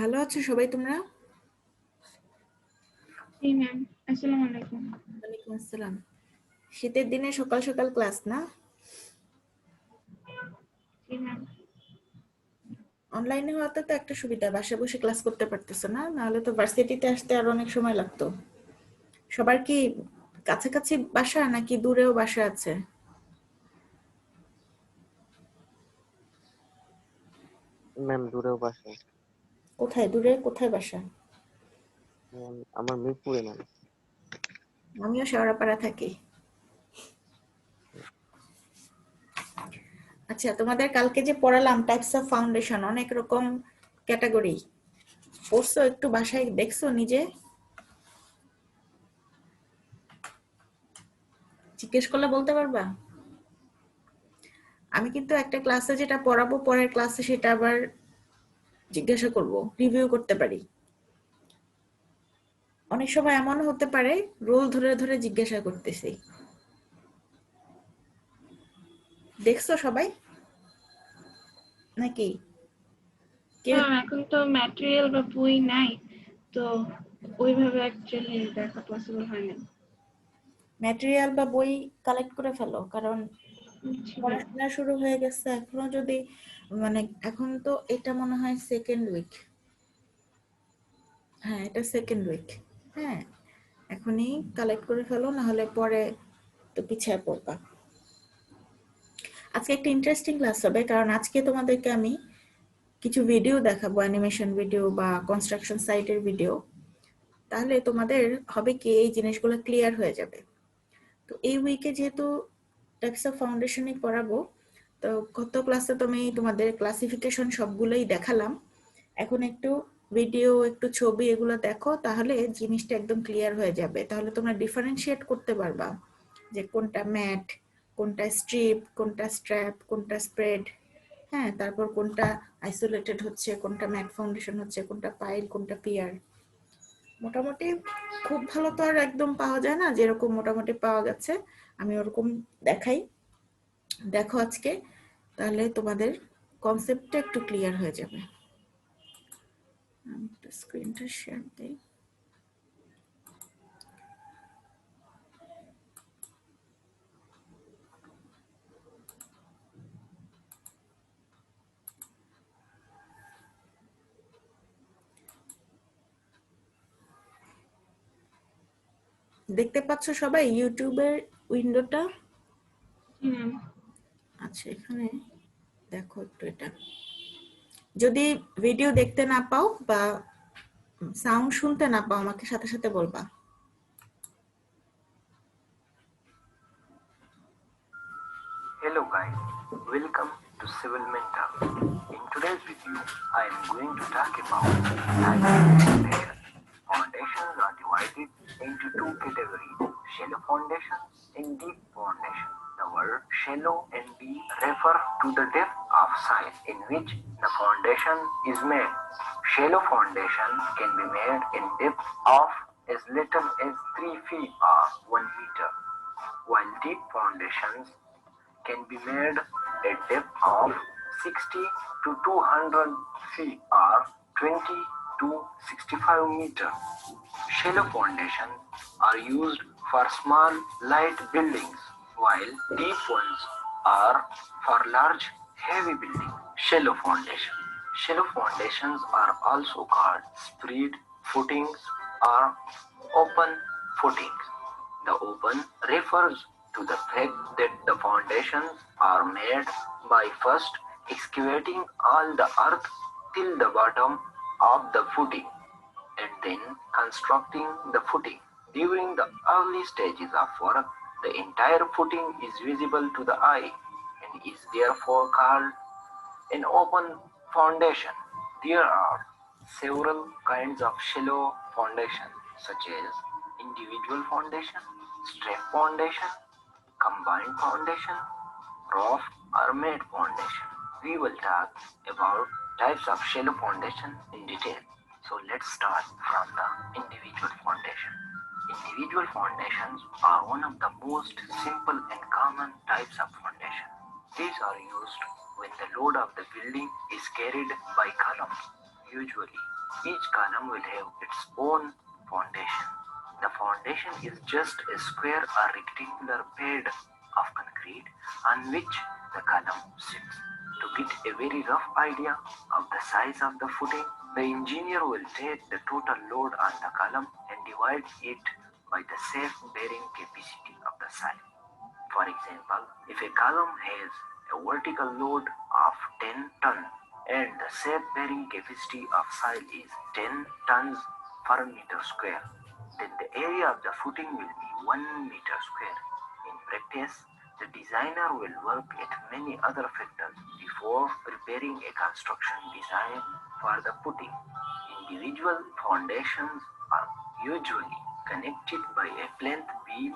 ভালো আছো সবাই তোমরা? জি ম্যাম, আসসালামু আলাইকুম। ওয়ালাইকুম আসসালাম। শীতের দিনে সকাল সকাল ক্লাস না? জি ম্যাম। অনলাইনে হওয়াতে তো একটা সুবিধা, বাসায় বসে ক্লাস করতে পারতেছো না, নাহলে তো ভার্সিটিতে আসতে আরো অনেক সময় লাগতো। সবার কি কাছাকাছি বাসা নাকি দূরেও বাসা আছে? ম্যাম দূরেও বাসা। কোথায় দূরে, কোথায় বাসা? ম্যাম আমার মিরপুরে ম্যাম। আমিও শেওড়াপাড়া থাকি। আচ্ছা, তোমাদের কালকে যে পড়ালাম টাইপস অফ ফাউন্ডেশন, অনেক রকম ক্যাটাগরি পড়ছো, একটু বাসায় দেখছো নিজে? জিজ্ঞেস করলে বলতে পারবা? আমি কিন্তু একটা ক্লাসে যেটা পড়াবো পরের ক্লাসে সেটা আবার জিজ্ঞাসা করব, রিভিউ করতে পারি। অনেক সময় এমন হতে পারে রোল ধরে ধরে জিজ্ঞাসা করতেছি। দেখছো সবাই নাকি? কেউ ম্যাম এখন তো ম্যাটেরিয়াল বা বই নাই, তো ওইভাবে অ্যাকচুয়ালি দেখা পসিবল হয় না। ম্যাটেরিয়াল বা বই কালেক্ট করে ফেলো, কারণ জি ম্যাম। পড়াশোনা শুরু হয়ে গেছে এখনো যদি মানে এখন তো এটা মনে হয় সেকেন্ড উইক। হ্যাঁ, এটা সেকেন্ড উইক। হ্যাঁ, এখনই কালেক্ট করে ফেলো, না হলে পরে তো পিছিয়ে পড়বা। আজকে একটা ইন্টারেস্টিং ক্লাস হবে, কারণ আজকে তোমাদেরকে আমি কিছু ভিডিও দেখাবো, অ্যানিমেশন ভিডিও বা কনস্ট্রাকশন সাইটের ভিডিও। তাহলে তোমাদের হবে কি, এই জিনিসগুলো ক্লিয়ার হয়ে যাবে। তো এই উইকে যেহেতু টাইপস অফ ফাউন্ডেশনই পড়াবো, তো গত ক্লাসে তুমি তোমাদের ক্লাসিফিকেশন সবগুলোই দেখালাম। এখন একটু ভিডিও, একটু ছবি এগুলো দেখো, তাহলে জিনিসটা একদম ক্লিয়ার হয়ে যাবে। তাহলে তোমরা ডিফারেন্সিয়েট করতে পারবা যে কোনটা ম্যাট, কোনটা স্ট্রিপ, কোনটা স্ট্র্যাপ, কোনটা স্প্রেড। হ্যাঁ, তারপর কোনটা আইসোলেটেড হচ্ছে, কোনটা ম্যাট ফাউন্ডেশন হচ্ছে, কোনটা পাইল, কোনটা পিয়ার। মোটামুটি খুব ভালো তো আর একদম পাওয়া যায় না, যেরকম মোটামুটি পাওয়া গেছে আমি ওরকম দেখাই। দেখো আজকে, তাহলে তোমাদের কনসেপ্টটা একটু ক্লিয়ার হয়ে যাবে। আমি একটু স্ক্রিনটা শেয়ার দিই। দেখতে পাচ্ছ সবাই ইউটিউবের উইন্ডোটা? জি ম্যাম। আচ্ছা, এখানে দেখো একটু এটা। যদি ভিডিও দেখতে না পাও বা সাউন্ড শুনতে না পাও, আমাকে সাথে সাথে বলবা। Hello guys, welcome to Civil Mentor. In today's video, I am going to talk about types of foundation. Foundations are divided into two categories, shallow foundations and deep foundation. The word shallow and deep refer to the depth of soil in which the foundation is made. Shallow foundation can be made in depth of as little as 3 feet or 1 meter, while deep foundations can be made at depth of 60 to 200 feet or 20 to 65 meters. Shallow foundations are used for small, light buildings, while deep ones are for large, heavy buildings. Shallow foundation. Shallow foundations are also called spread footings or open footings. The open refers to the fact that the foundations are made by first excavating all the earth till the bottom of the footing and then constructing the footing. During the early stages of work, the entire footing is visible to the eye and is therefore called an open foundation. There are several kinds of shallow foundation, such as individual foundation, strap foundation, combined foundation, rough or made foundation. We will talk about types of shallow foundation in detail. So let's start from the individual foundation. Individual foundations are one of the most simple and common types of foundation. These are used when the load of the building is carried by columns, usually Each column will have its own foundation. The foundation is just a square or rectangular pad of concrete on which the column sits. To get a very rough idea of the size of the footing, the engineer will take the total load on the column and divide it by the safe bearing capacity of the site. For example, if a column has a vertical load of 10 ton and the safe bearing capacity of soil is 10 tons per meter square, then the area of the footing will be 1 meter square. In practice, the designer will work at many other factors before preparing a construction design for the footing. Individual foundations are usually connected by a plinth beam.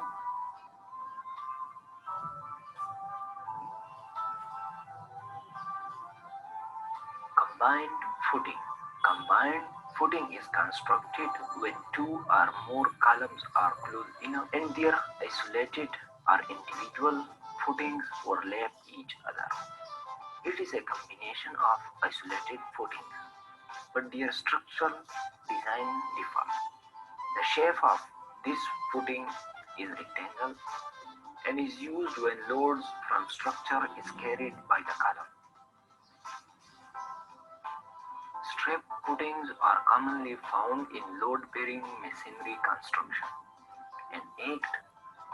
Combined footing. Combined footing is constructed when two or more columns are close enough and their isolated or individual footings overlap each other. It is a combination of isolated footings, but their structural design differs. The shape of this footing is rectangle and is used when loads from structure is carried by the column. Strap footings are commonly found in load-bearing masonry construction and act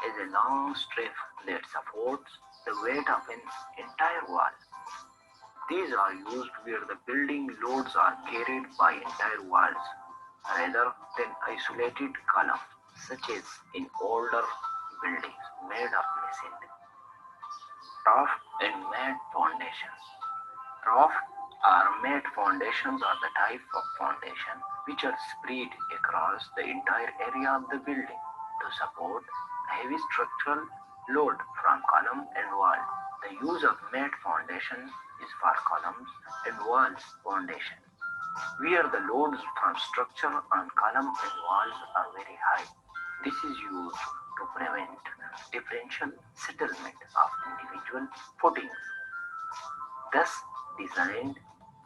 as a long strap that supports the weight of an entire wall. These are used where the building loads are carried by entire walls rather than isolated columns, such as in older buildings made of masonry. Raft and mat foundations. Raft or mat foundations are the type of foundation which are spread across the entire area of the building to support heavy structural load from column and wall. The use of mat foundation is for columns and walls foundation, where the loads from structure on column and walls are very high. This is used to prevent differential settlement of individual footings, thus designed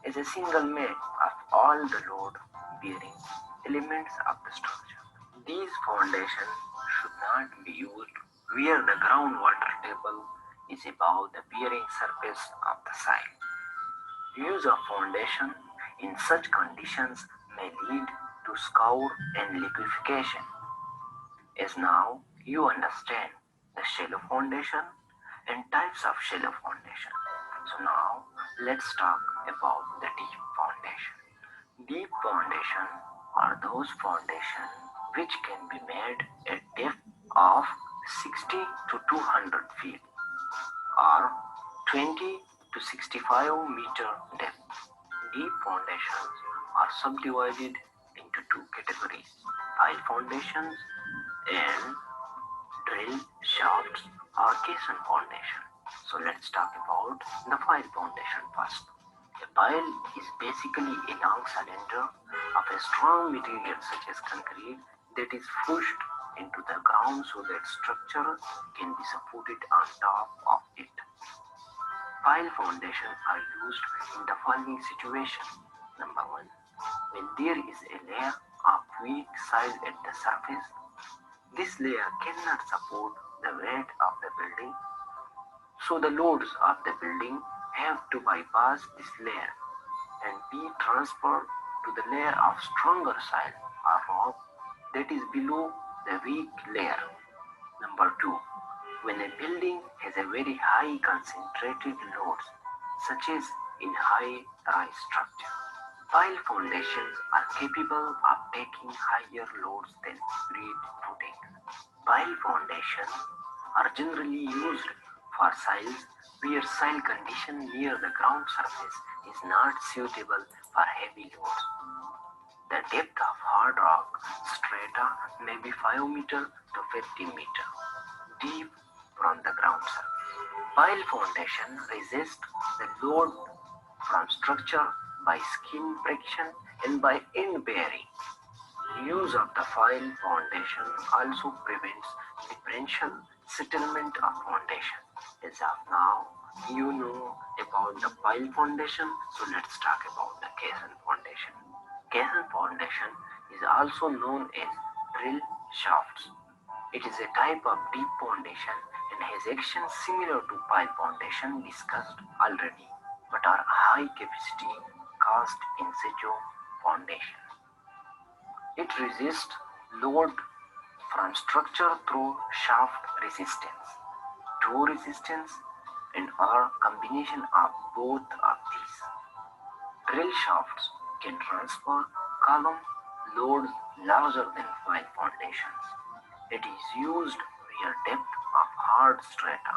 as a single mat of all the load-bearing elements of the structure. These foundations should not be used where the groundwater table is above the bearing surface of the soil. Use of foundation in such conditions may lead to scour and liquefaction. As now you understand the shallow foundation and types of shallow foundation. So now let's talk about the deep foundation. Deep foundation are those foundations which can be made at depth of 60 to 200 feet or 20 to 65 meter depth. Deep foundations are subdivided into two categories: pile foundations and drill shafts or caisson foundation. So let's talk about the pile foundation first. A pile is basically a long cylinder of a strong material such as concrete that is pushed into the ground so that structure can be supported on top of it. Pile foundations are used in the following situations. Number one, when there is a layer of weak soil at the surface, this layer cannot support the weight of the building, so the loads of the building have to bypass this layer and be transferred to the layer of stronger soil or rock that is below the weak layer. Number two, when a building has a very high concentrated loads, such as in high-rise structure, pile foundations are capable of taking higher loads than grid footing. Pile foundations are generally used for sites where soil condition near the ground surface is not suitable for heavy loads. The depth of hard rock strata may be 5 meter to 50 meter deep from the ground surface. Pile foundation resist the load from structure by skin friction and by end bearing. Use of the pile foundation also prevents differential settlement of foundation. As of now, you know about the pile foundation, so let's talk about the caisson foundation. Caisson foundation is also known as drill shafts. It is a type of deep foundation and has actions similar to pile foundation discussed already, but are high capacity cast in situ foundation. It resists load from structure through shaft resistance, toe resistance, and or combination of both of these. Drill shafts can transfer column loads larger than pile foundations. It is used where depth of hard strata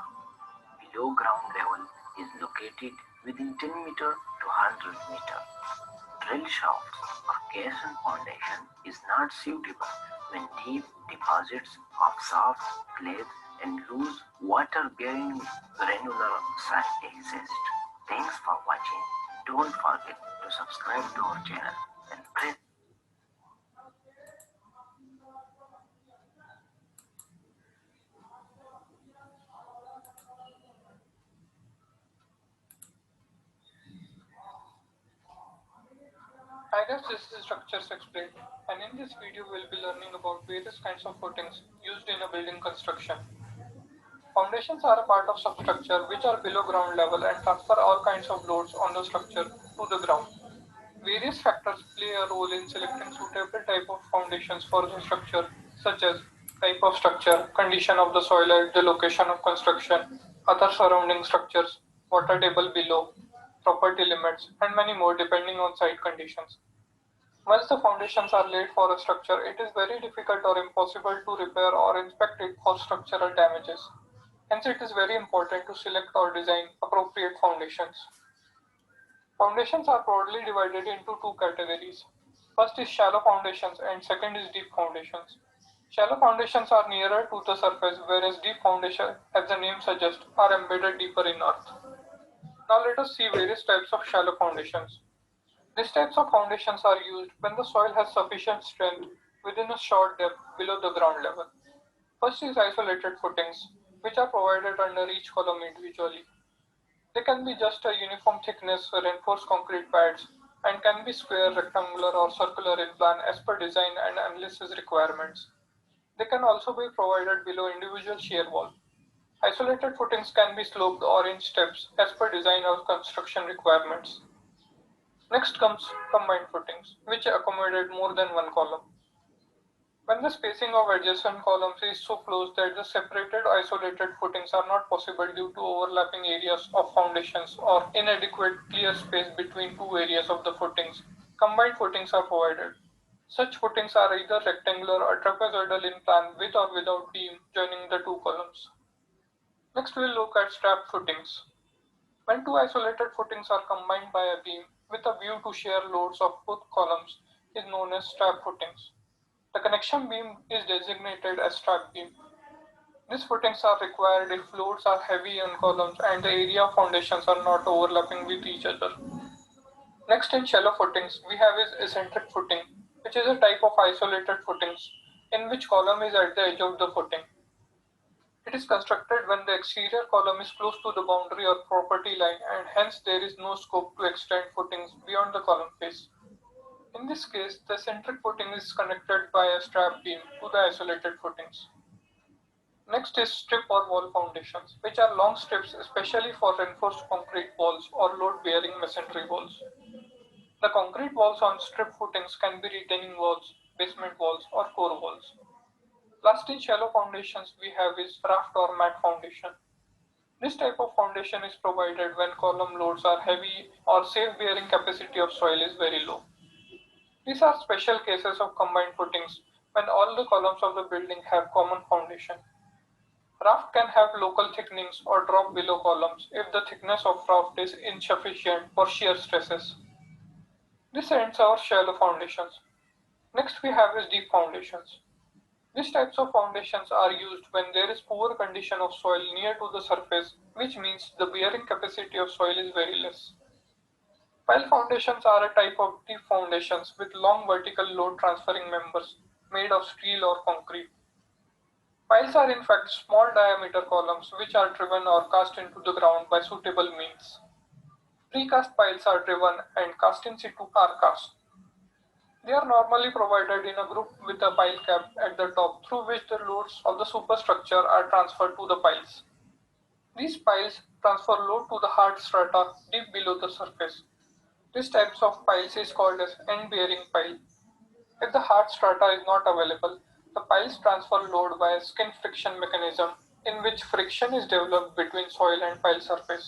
below ground level is located within 10 meter to 100 meter. Drill shafts or caisson foundation is not suitable when deep deposits of soft, clay, and loose water-bearing granular soil exist. Thanks for watching. Don't forget to subscribe to our channel and press I guess this is structures explained, and in this video we'll be learning about various kinds of footings used in a building construction. Foundations are a part of substructure which are below ground level and transfer all kinds of loads on the structure to the ground. Various factors play a role in selecting suitable type of foundations for the structure, such as type of structure, condition of the soil at the location of construction, other surrounding structures, water table below, property limits, and many more depending on site conditions. Once the foundations are laid for a structure, it is very difficult or impossible to repair or inspect it for structural damages. Hence, it is very important to select or design appropriate foundations. Foundations are broadly divided into two categories. First is shallow foundations and second is deep foundations. Shallow foundations are nearer to the surface, whereas deep foundations, as the name suggests, are embedded deeper in earth. Now let us see various types of shallow foundations. These types of foundations are used when the soil has sufficient strength within a short depth below the ground level. First is isolated footings, which are provided under each column individually. They can be just a uniform thickness reinforced concrete pads and can be square, rectangular, or circular in plan as per design and analysis requirements. They can also be provided below individual shear wall. Isolated footings can be sloped or in steps as per design or construction requirements. Next comes combined footings, which accommodate more than one column. When the spacing of adjacent columns is so close that the separated isolated footings are not possible due to overlapping areas of foundations or inadequate clear space between two areas of the footings, combined footings are provided. Such footings are either rectangular or trapezoidal in plan with or without beam joining the two columns. Next we'll look at strap footings. When two isolated footings are combined by a beam with a view to share loads of both columns is known as strap footings. The connection beam is designated as strap beam. These footings are required if loads are heavy on columns and the area of foundations are not overlapping with each other. Next in shallow footings we have is eccentric footing, which is a type of isolated footings in which column is at the edge of the footing. It is constructed when the exterior column is close to the boundary or property line and hence there is no scope to extend footings beyond the column face. In this case, the eccentric footing is connected by a strap beam to the isolated footings. Next is strip or wall foundations, which are long strips especially for reinforced concrete walls or load-bearing masonry walls. The concrete walls on strip footings can be retaining walls, basement walls, or core walls. Last in shallow foundations we have is raft or mat foundation. This type of foundation is provided when column loads are heavy or safe bearing capacity of soil is very low. These are special cases of combined footings when all the columns of the building have common foundation. Raft can have local thickenings or drop below columns if the thickness of raft is insufficient for shear stresses. This ends our shallow foundations. Next we have is deep foundations. These types of foundations are used when there is poor condition of soil near to the surface, which means the bearing capacity of soil is very less. Pile foundations are a type of deep foundations with long vertical load transferring members made of steel or concrete. Piles are in fact small diameter columns which are driven or cast into the ground by suitable means. Precast piles are driven and cast in situ are cast. They are normally provided in a group with a pile cap at the top through which the loads of the superstructure are transferred to the piles. These piles transfer load to the hard strata deep below the surface. This type of piles is called as end-bearing pile. If the hard strata is not available, the piles transfer load via skin friction mechanism in which friction is developed between soil and pile surface.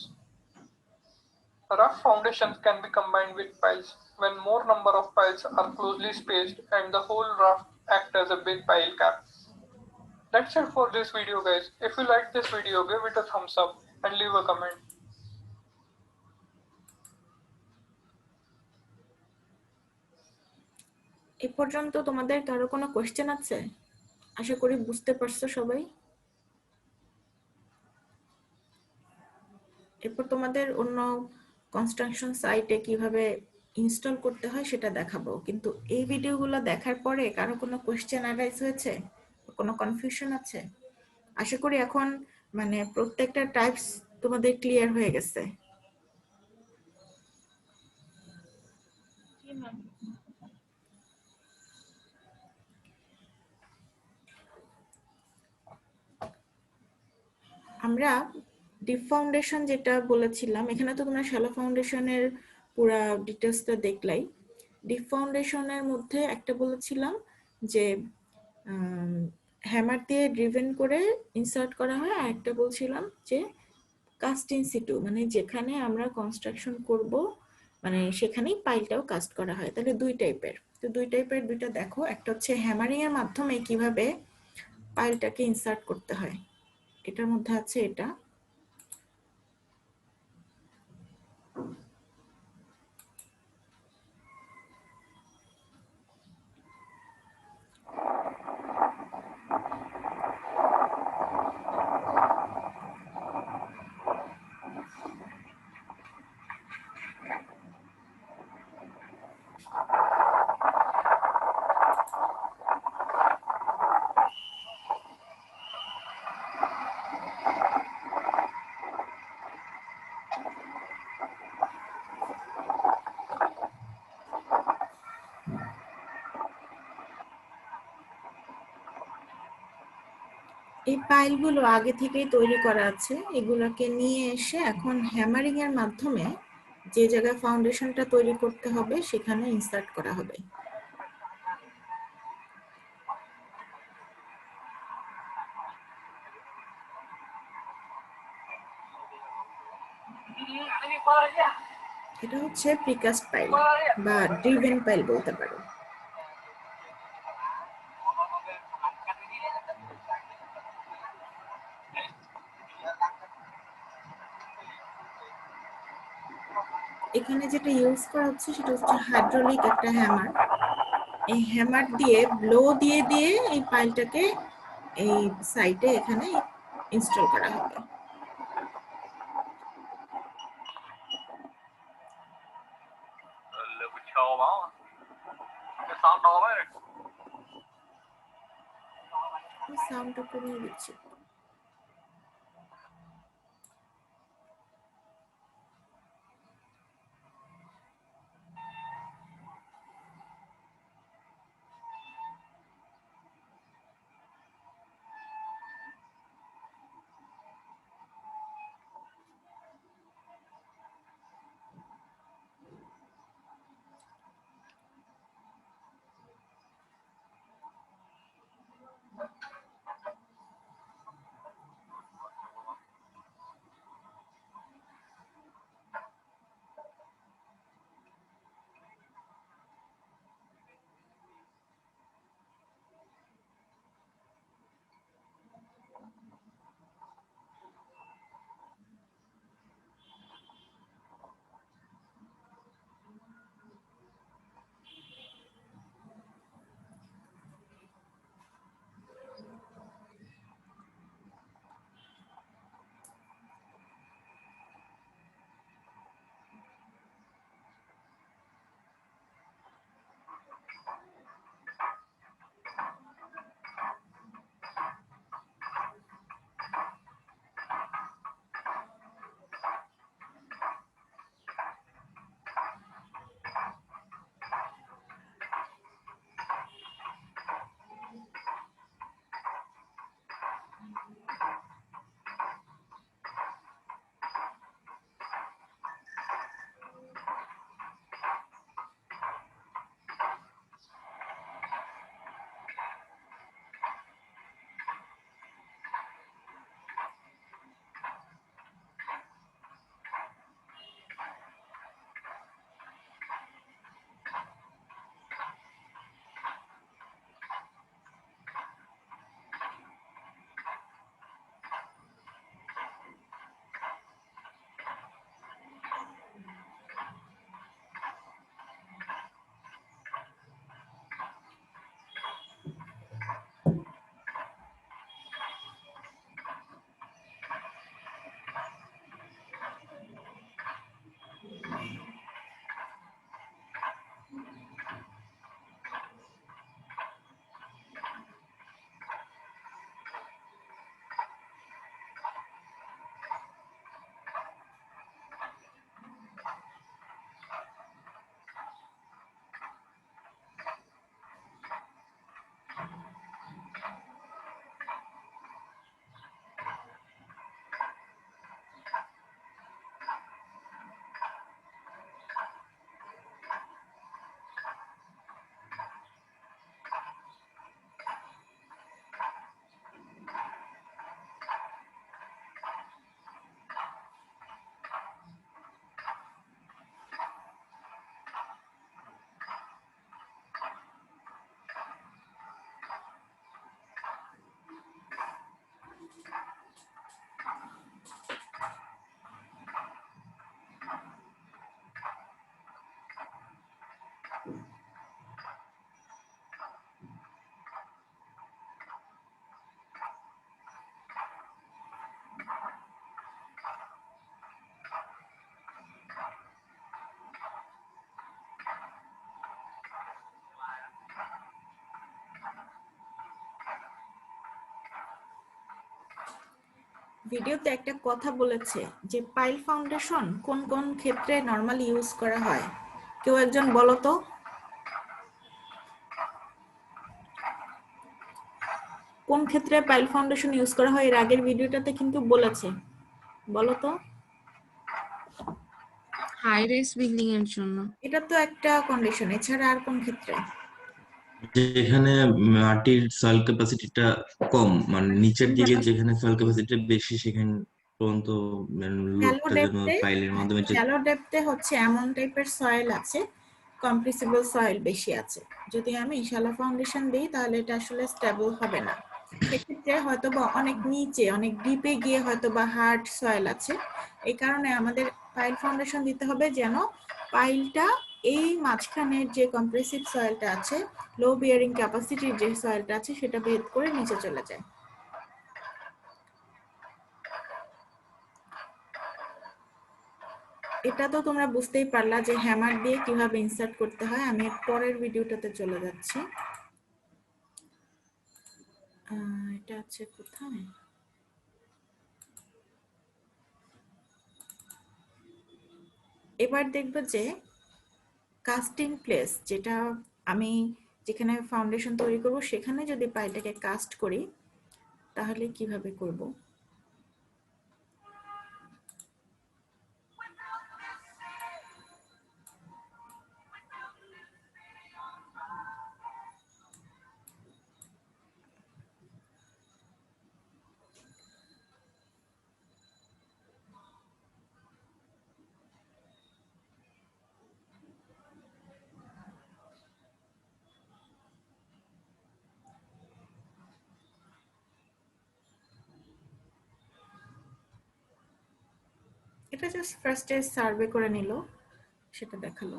Rough foundations can be combined with piles when more number of piles are closely spaced and the whole raft act as a big pile cap. That's it for this video guys. If you liked this video, give it a thumbs up and leave a comment. এ পর্যন্ত তোমাদের কারো কোনো question আছে? আশা করি বুঝতে পারছো সবাই। এরপর তোমাদের অন্য কনস্ট্রাকশন সাইটে কিভাবে ইনস্টল করতে হয় সেটা দেখাবো, কিন্তু এই ভিডিওগুলো দেখার পরে কারো কোনো কোশ্চেন অ্যারাইজ হয়েছে, কোনো কনফিউশন আছে? আশা করি এখন মানে প্রত্যেকটা টাইপস তোমাদের ক্লিয়ার হয়ে গেছে। জি ম্যাম। আমরা ডিপ ফাউন্ডেশন যেটা বলেছিলাম, এখানে তো তোমরা শ্যালো ফাউন্ডেশনের পুরা ডিটেলসটা দেখলাই। ডিপ ফাউন্ডেশনের মধ্যে একটা বলেছিলাম যে হ্যামার দিয়ে ড্রিভেন করে ইনসার্ট করা হয়, আর একটা বলছিলাম যে কাস্ট ইন সিটু, মানে যেখানে আমরা কনস্ট্রাকশন করব মানে সেখানেই পাইলটাও কাস্ট করা হয়। তাহলে দুই টাইপের, তো দুই টাইপের দুইটা দেখো। একটা হচ্ছে হ্যামারিং এর মাধ্যমে কিভাবে পাইলটাকে ইনসার্ট করতে হয়, এটার মধ্যে আছে এটা। এই পাইলগুলো আগে থেকেই তৈরি করা আছে, এগুলোকে নিয়ে এসে এখন হ্যামারিং এর মাধ্যমে যে জায়গায় ফাউন্ডেশনটা তৈরি করতে হবে সেখানে ইনসার্ট করা হবে। এটা হচ্ছে প্রিকাস্ট পাইল বা ড্রিভেন পাইল বলতে পারো। এখানে যেটা ইউজ করা হচ্ছে সেটা হচ্ছে হাইড্রোলিক একটা হ্যামার। এই হ্যামার দিয়ে ব্লো দিয়ে দিয়ে এই পাইলটাকে এই সাইটে এখানে ইনস্টল করা হবে। সাউন্ডটা কমিয়ে দিচ্ছি। ভিডিওতে একটা কথা বলেছে যে পাইল ফাউন্ডেশন কোন কোন ক্ষেত্রে নরমালি ইউজ করা হয়, কেউ একজন বলো তো। কোন ক্ষেত্রে পাইল ফাউন্ডেশন ইউজ করা হয়? এর আগের ভিডিওটাতে কিন্তু বলেছে, বলো তো। হাই রাইজ বিল্ডিং এর জন্য। এটা তো একটা কন্ডিশন, এছাড়া আর কোন ক্ষেত্রে? যেখানে মাটির সয়েল ক্যাপাসিটিটা কম, মানে নিচের দিকে যেখানে সয়েল ক্যাপাসিটি বেশি সেখানে পর্যন্ত শ্যালো লোডটা যেন ডেপথে, পাইলের মাধ্যমে শ্যালো ডেপথে হচ্ছে এমন টাইপের সয়েল আছে, কম্প্রেসিবল সয়েল বেশি আছে। যদি আমি শ্যালো ফাউন্ডেশন দিই তাহলে এটা আসলে স্টেবল হবে না। সেক্ষেত্রে হয়তো বা অনেক নিচে, অনেক ডিপে গিয়ে হয়তো বা হার্ড সয়েল আছে। এই কারণে আমাদের পাইল ফাউন্ডেশন দিতে হবে যেন পাইলটা এই মাঝখানের যে কম্প্রেসিভ সয়েলটা আছে, লো বিয়ারিং ক্যাপাসিটির যে সয়েলটা আছে সেটা ভেদ করে নিচে চলে যায়। এটা তো তোমরা বুঝতেই পারলা যে হ্যামার দিয়ে কিভাবে ইনসার্ট করতে হয়। আমি পরের ভিডিওটাতে চলে যাচ্ছি। এটা আছে কোথায়? এবার দেখবে যে কাস্টিং প্লেস, যেটা আমি যেখানে ফাউন্ডেশন তৈরি করব সেখানে যদি পাইলটাকে কাস্ট করি তাহলে কিভাবে করব। এটা জাস্ট ফার্স্টে সার্ভে করে নিল, সেটা দেখালো।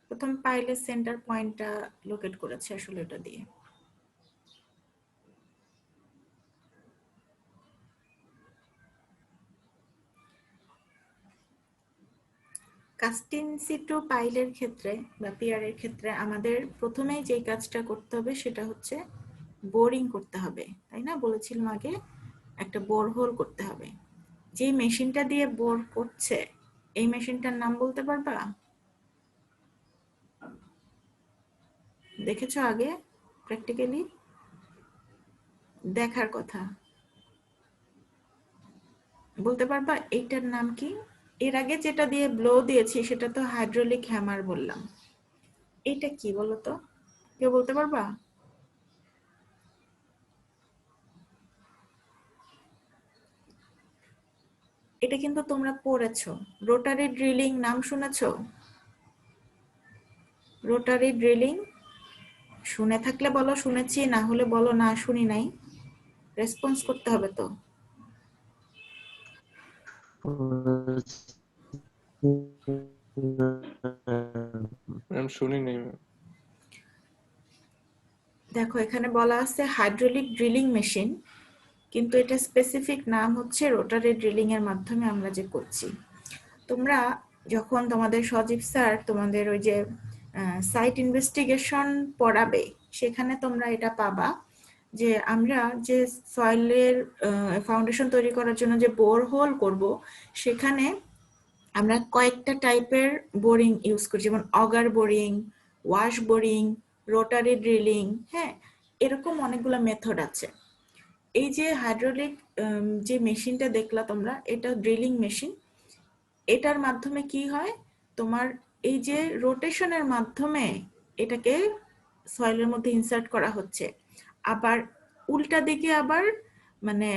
প্রথম পাইলের সেন্টার পয়েন্টটা লোকেট করেছে আসলে এটা দিয়ে। কাস্টিং সিটু পাইলের ক্ষেত্রে বা পিয়ারের ক্ষেত্রে আমাদের প্রথমেই যে কাজটা করতে হবে সেটা হচ্ছে বোরিং করতে হবে, তাই না? বলেছিলাম আগে একটা বোরহোল করতে হবে। যে মেশিনটা দিয়ে বোর করছে এই মেশিনটার নাম বলতে পারবা? দেখেছো আগে প্র্যাকটিক্যালি? দেখার কথা, বলতে পারবা এইটার নাম কি? এর আগে যেটা দিয়ে ব্লো দিয়েছি সেটা তো হাইড্রোলিক হ্যামার বললাম, এটা কি বলো তো, কেউ বলতে পারবা? এটা কিন্তু তোমরা পড়েছো, রোটারি ড্রিলিং নাম শুনেছো? রোটারি ড্রিলিং শুনে থাকলে বলো শুনেছি, না হলে বলো না শুনি নাই। রেসপন্স করতে হবে তো। শুনি নাই। দেখো এখানে বলা আছে হাইড্রোলিক ড্রিলিং মেশিন, কিন্তু এটা স্পেসিফিক নাম হচ্ছে রোটারি ড্রিলিং এর মাধ্যমে আমরা যে করছি। তোমরা যখন তোমাদের সজীব স্যার তোমাদের ওই যে সাইট ইনভেস্টিগেশন পড়াবে সেখানে তোমরা এটা পাবা যে আমরা যে সয়েলের ফাউন্ডেশন তৈরি করার জন্য যে বোরহোল করব সেখানে আমরা কয়েকটা টাইপের বোরিং ইউজ করি, যেমন auger boring, wash boring, rotary drilling, হ্যাঁ, এরকম অনেকগুলো মেথড আছে। এই যে হাইড্রোলিক যে মেশিনটা দেখলা তোমরা, এটা ড্রিলিং মেশিন। এটার মাধ্যমে কি হয়, তোমার এই যে রোটেশনের মাধ্যমে এটাকে সয়েলের মধ্যে ইনসার্ট করা হচ্ছে, আবার উল্টা দিকে আবার মানে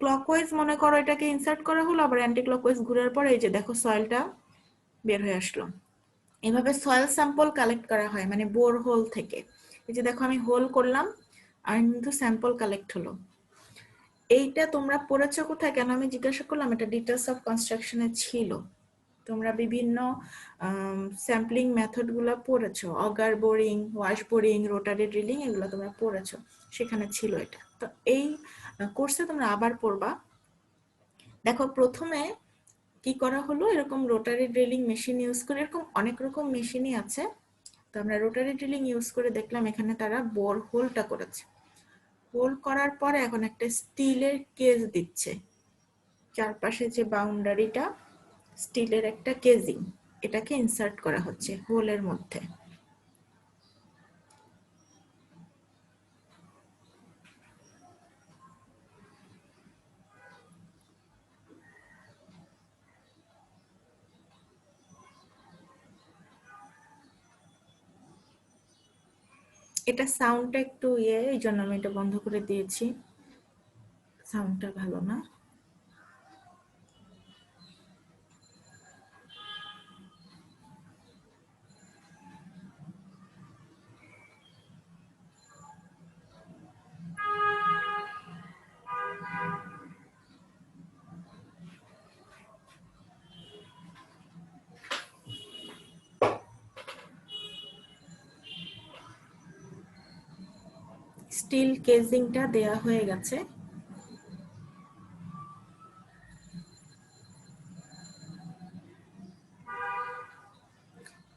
ক্লকওয়াইজ মনে করো এটাকে ইনসার্ট করা হলো, আবার অ্যান্টি ক্লকওয়াইজ ঘুরার পরে এই যে দেখো সয়েলটা বের হয়ে আসলো। এভাবে সয়েল স্যাম্পল কালেক্ট করা হয় মানে বোর হোল থেকে। এই যে দেখো আমি হোল করলাম আর কিন্তু স্যাম্পল কালেক্ট হলো। এইটা তোমরা পড়েছো কোথায়? কেন আমি জিজ্ঞাসা করলাম, এটা ডিটেলস অফ কনস্ট্রাকশনে ছিল। তোমরা বিভিন্ন স্যাম্পলিং মেথড গুলো পড়েছো, auger boring, wash boring, rotary drilling, এগুলো তোমরা পড়েছো, সেখানে ছিল এটা। তো এই কোর্সে তোমরা আবার পড়বা। দেখো প্রথমে কি করা হলো, এরকম রোটারি ড্রিলিং মেশিন ইউজ করে, এরকম অনেক রকম মেশিনই আছে। তো আমরা রোটারি ড্রিলিং ইউজ করে দেখলাম এখানে তারা বোর হোলটা করেছে। হোল করার পরে এখন একটা স্টিলের কেজ দিচ্ছে, চারপাশে যে বাউন্ডারিটা স্টিলের একটা কেজিং, এটাকে ইনসার্ট করা হচ্ছে হোলের মধ্যে। এটা সাউন্ডটা একটু এই জন্য আমি এটা বন্ধ করে দিয়েছি, সাউন্ডটা ভালো না। স্টিল কেজিংটা দেয়া হয়ে গেছে।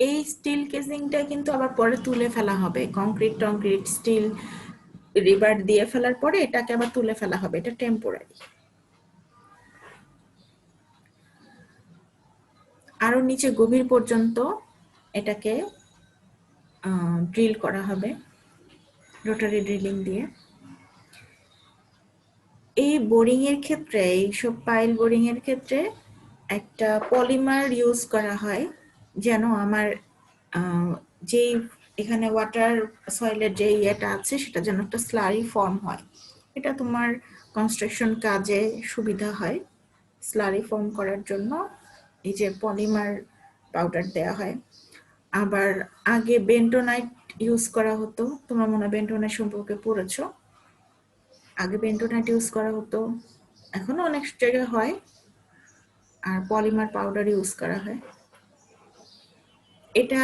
এই স্টিল কেজিংটা কিন্তু আবার পরে তুলে ফেলা হবে, কংক্রিট স্টিল রিবার দিয়ে ফেলার পরে এটাকে আবার তুলে ফেলা হবে, এটা টেম্পোরারি। আরো নিচে গভীর পর্যন্ত এটাকে ড্রিল করা হবে রোটারি ড্রিলিং দিয়ে। এই বোরিং এর ক্ষেত্রে, এইসব পাইল বোরিং এর ক্ষেত্রে একটা পলিমার ইউজ করা হয়, যেন আমার যেই এখানে ওয়াটার সয়েলের যে ইয়েটা আছে সেটা যেন একটা স্লারি ফর্ম হয়। এটা তোমার কনস্ট্রাকশন কাজে সুবিধা হয়। স্লারি ফর্ম করার জন্য এই যে পলিমার পাউডার দেয়া হয়। আবার আগে বেন্টোনাইট ইউজ করা হতো, তোমরা মনে হয় বেন্টোনাইট সম্পর্কে পড়েছো। আগে বেন্টোনাইট ইউজ করা হতো, এখনো অনেক জায়গায় হয়। আর পলিমার পাউডার ইউজ করা হয়। এটা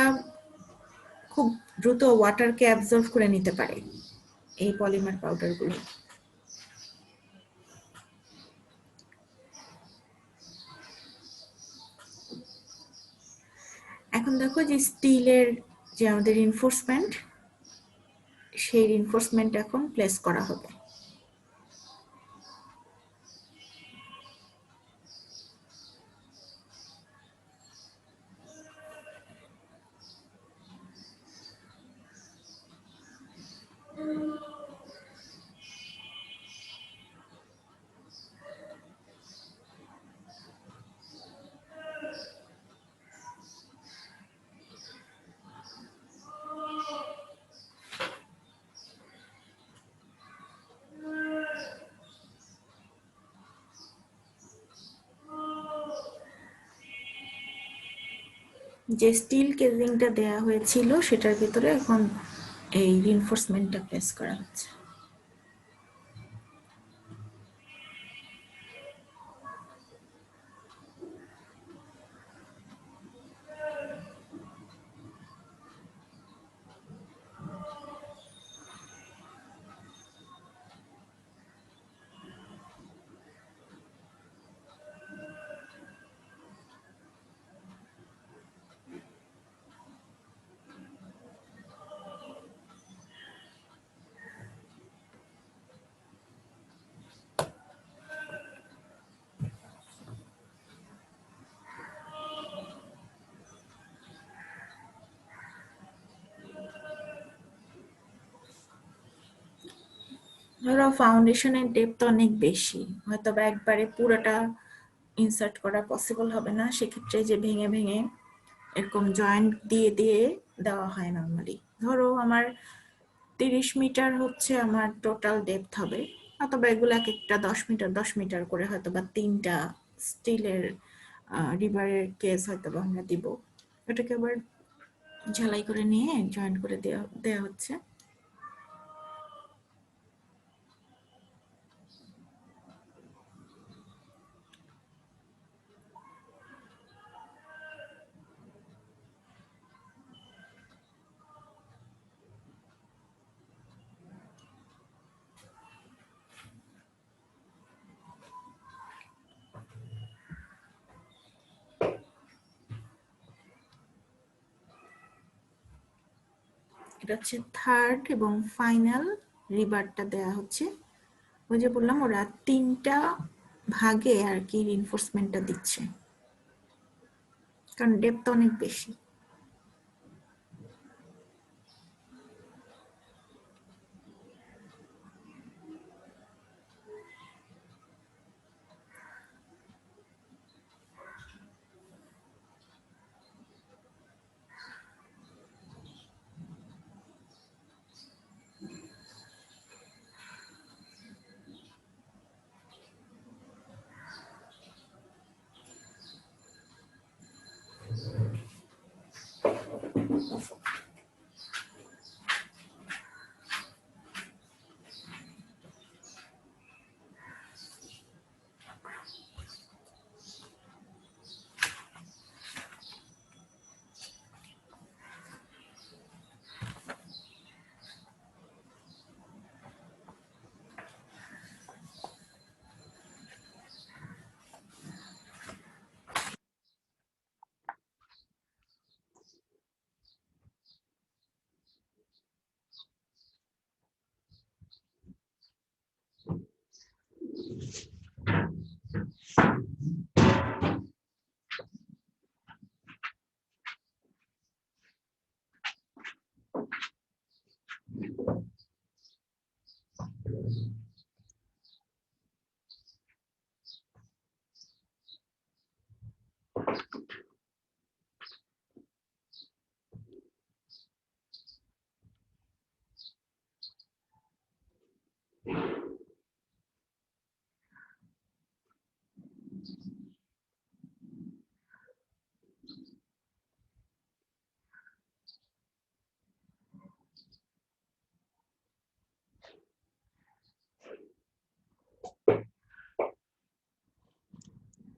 খুব দ্রুত ওয়াটারকে অ্যাবজর্ব করে নিতে পারে এই পলিমার পাউডারগুলো। এখন দেখো যে স্টিলের যে আমাদের রিনফোর্সমেন্ট, সেই রিনফোর্সমেন্ট এখন প্লেস করা হবে। যে স্টিল কেজিংটা দেয়া হয়েছিল সেটার ভিতরে এখন এই রিনফোর্সমেন্টটা প্লেস করা হচ্ছে। ধরো ফাউন্ডেশনের ডেপথ অনেক বেশি, হয়তো বা একবারে পুরোটা ইনসার্ট করা পসিবল হবে না, সেক্ষেত্রে যে ভেঙে ভেঙে এরকম জয়েন্ট দিয়ে দিয়ে দেওয়া হয় নর্মালি। ধরো আমার 30 মিটার হচ্ছে আমার টোটাল ডেপথ হবে, অথবা এগুলো এক একটা 10 মিটার করে হয়তো বা 3টা স্টিলের রিবারের কেস হয়তো বা আমরা দিব। এটাকে আবার ঝালাই করে নিয়ে জয়েন্ট করে দেওয়া হচ্ছে। এটা হচ্ছে থার্ড এবং ফাইনাল রিবারটা দেয়া হচ্ছে। ওই যে বললাম ওরা 3টা ভাগে আর কি রিইনফোর্সমেন্টটা দিচ্ছে, কারণ ডেপথ অনেক বেশি।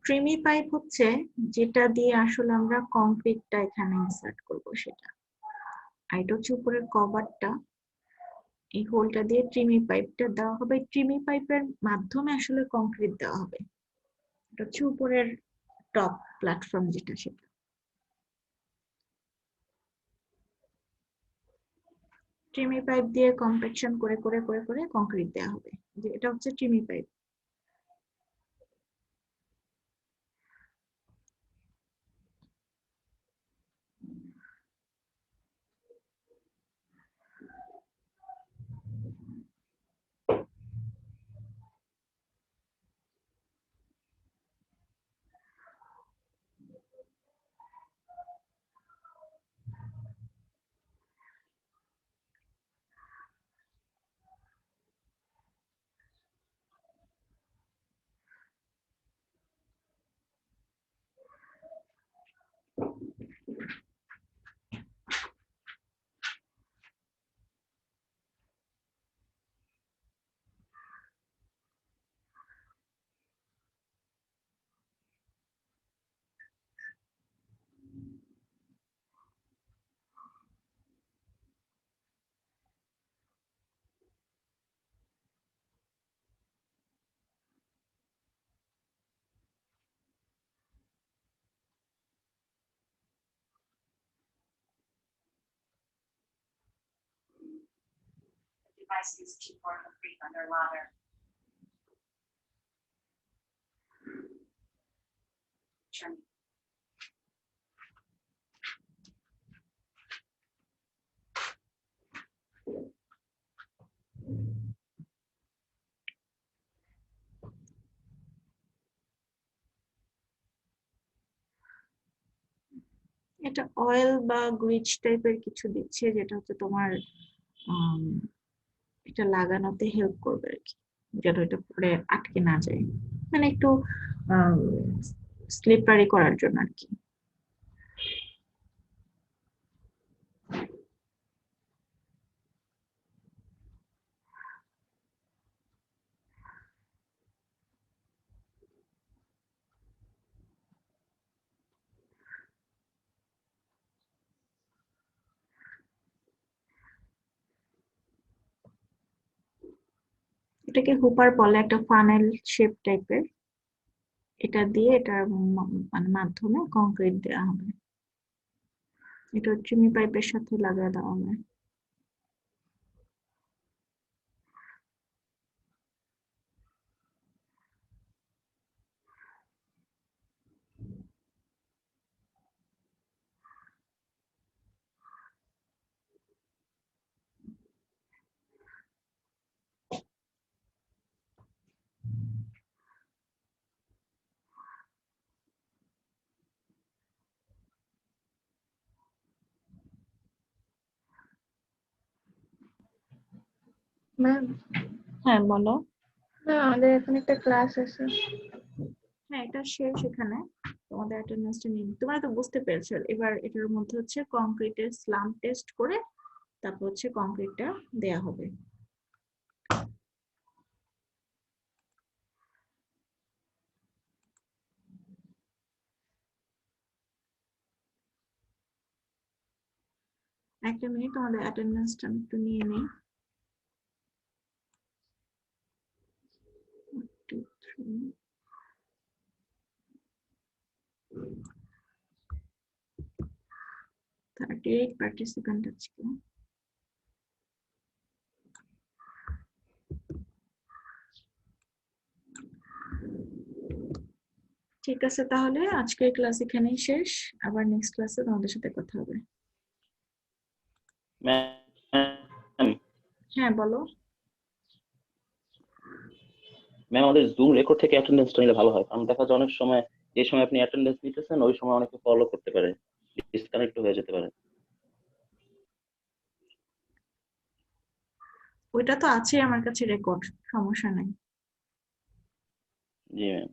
ট্রিমি পাইপ হচ্ছে যেটা দিয়ে আসলে আমরা কংক্রিটটা এখানে ইনসার্ট করব সেটা। আর এটা হচ্ছে উপরের কভারটা, এই হোলটা দিয়ে ট্রিমি পাইপটা দেওয়া হবে। ট্রিমি পাইপের মাধ্যমে আসলে কংক্রিট দেওয়া হবে। এটা হচ্ছে উপরের টপ প্ল্যাটফর্ম যেটা, সেটা। ট্রিমি পাইপ দিয়ে কম্প্যাকশন করে করে করে করে কংক্রিট দেওয়া হবে। যে এটা হচ্ছে tremie pipe. Devices to pour concrete under ladder. Trim. এটা অয়েল বা গ্রিজ টাইপের কিছু দিচ্ছে, যেটা হচ্ছে তোমার এটা লাগানোতে হেল্প করবে আর কি, যেন এটা পরে আটকে না যায়, মানে একটু স্লিপারি করার জন্য আর কি। এটাকে হুপার বলে, একটা ফানেল শেপ টাইপের। এটা দিয়ে এটার মানে মাধ্যমে কংক্রিট দেওয়া হবে। এটা চিনি পাইপের সাথে লাগিয়ে দেওয়া হবে। ম্যাম হ্যাঁ বলো। আমাদের এখন একটা ক্লাস আছে। হ্যাঁ এটা শেষ এখানে, তোমাদের অ্যাটেন্ডেন্সটা নিয়ে তোমরা তো বুঝতে পেরেছো। এবার এটার মধ্যে হচ্ছে কংক্রিটের স্লাম টেস্ট করে তারপর হচ্ছে কংক্রিটটা দেয়া হবে। একটা মিনিট, তোমাদের অ্যাটেন্ডেন্সটা আমি একটু নিয়ে নিই। 1 2 3 38 পার্টিসিপেন্ট আজকে। ঠিক আছে, তাহলে আজকের ক্লাস এখানেই শেষ। আবার নেক্সট ক্লাসে তোমাদের সাথে কথা হবে। ম্যাম হ্যাঁ বলো। আমাদের জুম রেকর্ড থেকে অ্যাটেন্ডেন্সটা নিলে ভালো হয়, কারণ দেখা যায় অনেক সময় যে সময় আপনি অ্যাটেন্ডেন্স নিতেছেন ওই সময় অনেকে ফলো করতে পারে, ডিসকানেক্ট হয়ে যেতে পারে। ওইটা তো আছে আমার কাছে রেকর্ড, সমস্যা নাই। জি ম্যাম।